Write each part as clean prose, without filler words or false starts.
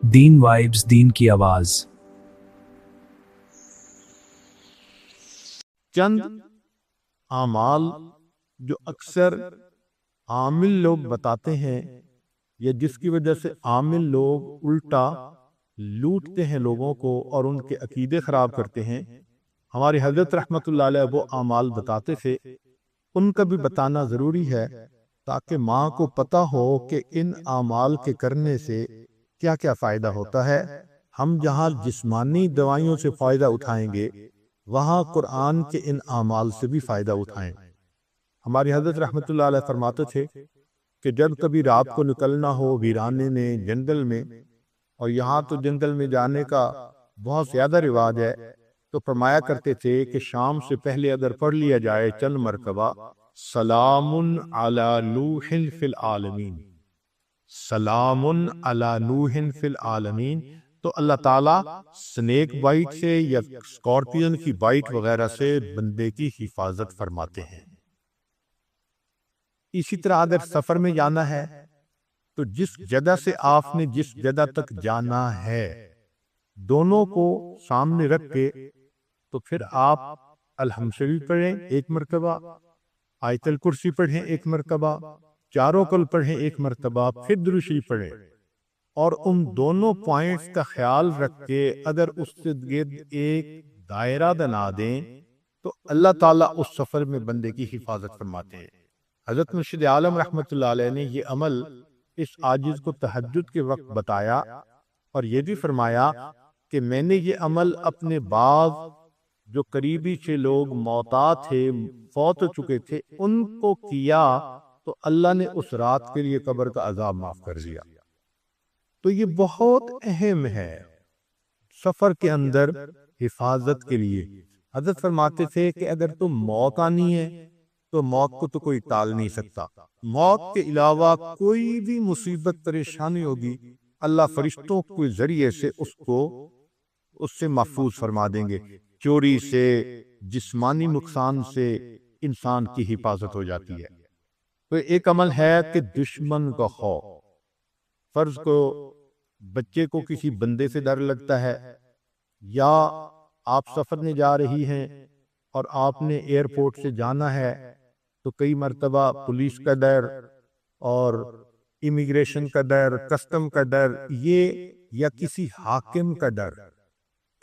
دین vibes, دین کی آواز۔ چند اعمال جو اکثر عامل لوگ بتاتے ہیں یا جس کی وجہ سے عامل لوگ الٹا لوٹتے ہیں لوگوں کو اور ان کے عقیدے خراب کرتے ہیں، ہماری حضرت رحمت اللہ علیہ وہ اعمال بتاتے تھے، ان کا بھی بتانا ضروری ہے تاکہ ماں کو پتہ ہو کہ ان اعمال کے کرنے سے کیا کیا فائدہ ہوتا ہے۔ ہم جہاں جسمانی دوائیوں سے فائدہ اٹھائیں گے وہاں قرآن کے ان اعمال سے بھی فائدہ اٹھائیں۔ ہماری حضرت رحمت اللہ علیہ فرماتے تھے کہ جب کبھی رات کو نکلنا ہو ویرانے میں، جنگل میں، اور یہاں تو جنگل میں جانے کا بہت زیادہ رواج ہے، تو فرمایا کرتے تھے کہ شام سے پہلے اگر پڑھ لیا جائے چند مرتبہ سلام علی نوح فی العالمین، سلام علی نوح فی العالمین، تو اللہ تعالیٰ سنیک بائٹ سے یا اسکارپین کی بائٹ وغیرہ سے بندے کی حفاظت فرماتے ہیں۔ اسی طرح اگر سفر میں جانا ہے تو جس جگہ سے آپ نے جس جگہ تک جانا ہے دونوں کو سامنے رکھ کے تو پھر آپ الحمد شریف پڑھیں ایک مرتبہ، آیت الکرسی پڑھیں ایک مرتبہ، چاروں کل پڑھیں ایک مرتبہ، پھر درود شریف پڑھیں، اور ان دونوں پوائنٹس کا خیال رکھ کے اگر اس سے گرد ایک دائرہ بنا دیں تو اللہ تعالیٰ اس سفر میں بندے کی حفاظت فرماتے ہیں۔ حضرت مرشد عالم رحمت اللہ علیہ نے یہ عمل اس عاجز کو تہجد کے وقت بتایا اور یہ بھی فرمایا کہ میں نے یہ عمل اپنے بعض جو قریبی سے لوگ موتا تھے، فوت ہو چکے تھے، ان کو کیا تو اللہ نے اس رات کے لیے قبر کا عذاب معاف کر دیا۔ تو یہ بہت اہم ہے سفر کے اندر حفاظت کے لیے۔ حضرت فرماتے تھے کہ اگر تم موت آنی ہے تو موت کو تو کوئی ٹال نہیں سکتا، موت کے علاوہ کوئی بھی مصیبت پریشانی ہوگی اللہ فرشتوں کے ذریعے سے اس سے محفوظ فرما دیں گے۔ چوری سے، جسمانی نقصان سے انسان کی حفاظت ہو جاتی ہے۔ تو ایک عمل ہے کہ دشمن کا خوف، فرض کو بچے کو کسی بندے سے ڈر لگتا ہے، یا آپ سفر میں جا رہی ہیں اور آپ نے ایئرپورٹ سے جانا ہے تو کئی مرتبہ پولیس کا ڈر اور امیگریشن کا ڈر، کسٹم کا ڈر، یہ یا کسی حاکم کا ڈر،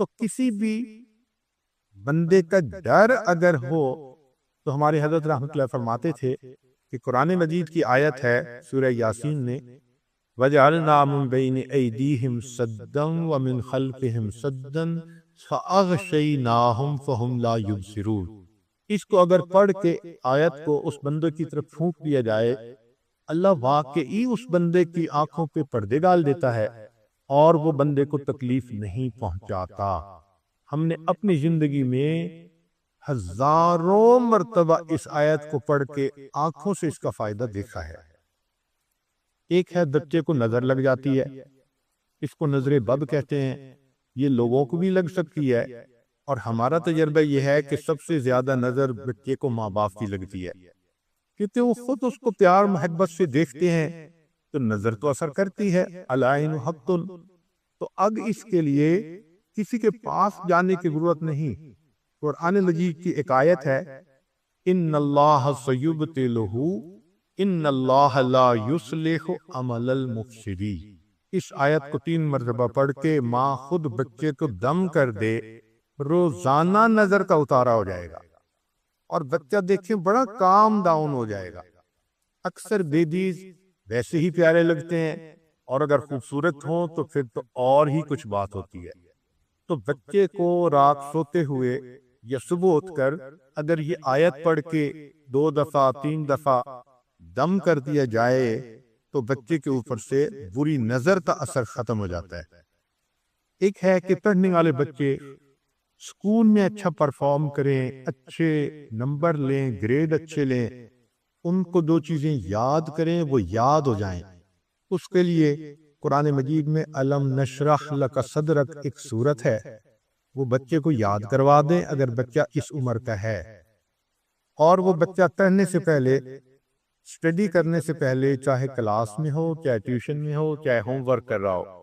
تو کسی بھی بندے کا ڈر اگر ہو تو ہمارے حضرت رحمت اللہ فرماتے تھے کہ قرآن مجید کی آیت ہے سورہ یاسین میں وَجَعَلْنَا مِن بَيْنِ أَيْدِيهِمْ سَدًّا وَمِنْ خَلْفِهِمْ سَدًّا فَأَغْشَيْنَاهُمْ فَهُمْ لَا يُبْصِرُونَ۔ اس کو اگر پڑھ کے آیت کو اس بندے کی طرف پھونک دیا جائے، اللہ واقعی اس بندے کی آنکھوں پہ پردے ڈال دیتا ہے اور وہ بندے کو تکلیف نہیں پہنچاتا۔ ہم نے اپنی زندگی میں ہزاروں مرتبہ اس آیت کو پڑھ کے آنکھوں سے اس کا فائدہ دیکھا ہے۔ ایک ہے بچے کو نظر لگ جاتی ہے، اس کو نظر بد کہتے ہیں، یہ لوگوں کو بھی لگ سکتی ہے، اور ہمارا تجربہ یہ ہے کہ سب سے زیادہ نظر بچے کو ماں باپ کی لگتی ہے، کیونکہ وہ خود اس کو پیار محبت سے دیکھتے ہیں تو نظر تو اثر کرتی ہے، العین حق۔ تو اب اس کے لیے کسی کے پاس جانے کی ضرورت نہیں۔ قرآن مجید کی ایک آیت ہے ان اللہ سیبطلہ ان اللہ لا یصلح عمل المفسدین۔ اس آیت کو 3 مرتبہ پڑھ کے ماں خود بچے کو دم کر دے، روزانہ نظر کا اتارا ہو جائے گا اور بچہ دیکھیں بڑا کام ڈاؤن ہو جائے گا۔ اکثر بیبیز ویسے ہی پیارے لگتے ہیں اور اگر خوبصورت ہوں تو پھر تو اور ہی کچھ بات ہوتی ہے۔ تو بچے کو رات سوتے ہوئے یا صبح اٹھ کر اگر یہ آیت پڑھ کے 2 دفعہ 3 دفعہ دم کر دیا جائے تو بچے کے اوپر سے بری نظر کا اثر ختم ہو جاتا ہے۔ ایک ہے کہ پڑھنے والے بچے اسکول میں اچھا پرفارم کریں، اچھے نمبر لیں، گریڈ اچھے لیں، ان کو 2 چیزیں یاد کریں، وہ یاد ہو جائیں۔ اس کے لیے قرآن مجید میں الم نشرح لک صدرک ایک سورت ہے، وہ بچے کو یاد کروا دیں اگر بچہ اس عمر کا ہے، اور وہ بچہ پڑھنے سے پہلے، اسٹڈی کرنے سے پہلے، چاہے کلاس میں ہو، چاہے ٹیوشن میں ہو، چاہے ہوم ورک کر رہا ہو،